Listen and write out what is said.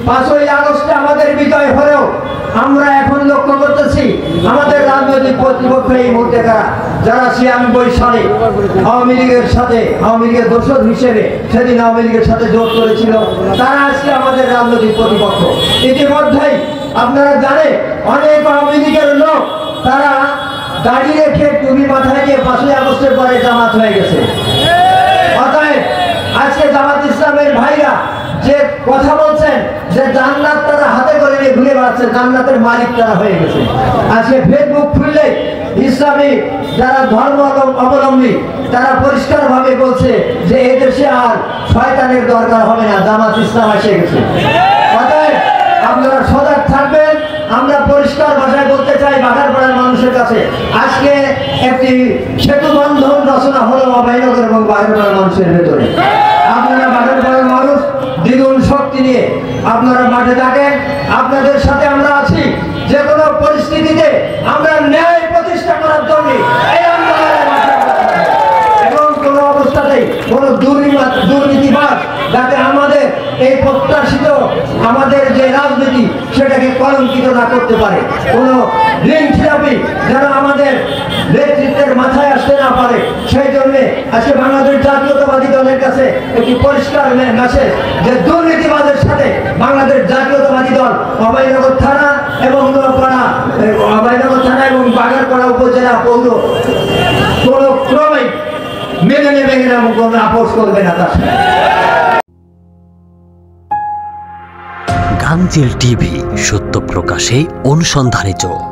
5ই আগস্টে আমাদের বিজয় হলেও আমরা এখন লক্ষ্য করতেছি আমাদের রাজনৈতিক প্রতিপক্ষ এই মুহূর্তে যারা 96 সালে আওয়ামী লীগের দোসর হিসেবে সেদিন আওয়ামী লীগের সাথে জোট করেছিল, তারা আজকে আমাদের রাজনৈতিক প্রতিপক্ষ। ইতিমধ্যেই আপনারা জানেন অনেক আওয়ামী লীগের লোক তারা দাড়ি রেখে টুপি মাথায় দিয়ে 5ই আগস্টের পরে জামাত হয়ে গেছে। অতএব আজকে জামাত ইসলামের ভাইরা যে কথা বলছেন যে জান্নাত তারা হাতে করে নিয়ে ঘুরে বেড়াচ্ছে, জান্নাতের মালিক তারা হয়ে গেছে। আজকে ফেসবুক খুললে ইসলামী যারা ধর্ম অবলম্বী তারা পরিষ্কার ভাবে বলছে যে এদেশে আর শয়তানের দরকার হবে না, জামাত ইসলাম এসে গেছে। অতএব আপনারা সজাগ থাকবেন। আমরা পরিষ্কার ভাষায় বলতে চাই বাঘারপাড়ার মানুষের কাছে, আজকে একটি সেতু বন্ধন রচনা হলো অভয়নগর এবং বাঘারপাড়ার মানুষের ভেতরে। আপনারা বাঘারপাড়ার মানুষ দ্বিগুণ শক্তি নিয়ে আপনারা মাঠে থাকেন, আপনাদের সাথে আমরা আছি। যে কোনো পরিস্থিতিতে আমরা ন্যায় প্রতিষ্ঠা করার জন্য এই আন্দোলনের মাঠে এবং কোনো অবস্থাতেই কোনো দুর্নীতিবাদ যাতে আমাদের এই প্রত্যাশিত আমাদের যে রাজনীতি সেটাকে কলঙ্কিত না করতে পারে, কোনো ঋণখেলাপি যেন আমাদের নেতৃত্বের মাথায় আসতে না পারে, সেই জন্য আজকে বাংলাদেশ জাতীয়তাবাদী দলের কাছে একটি পরিষ্কার মেসেজ যে দুর্নীতিবাদের সাথে বাংলাদেশ জাতীয়তাবাদী দল অভয়নগর থানা এবং বাঘারপাড়া উপজেলা পৌর কোনো ক্রমেই মেনে নেবে না, কোনো আপোষ করবে না তার সাথে। গাংচিল টিভি, সত্য প্রকাশে অনুসন্ধানী চোখ।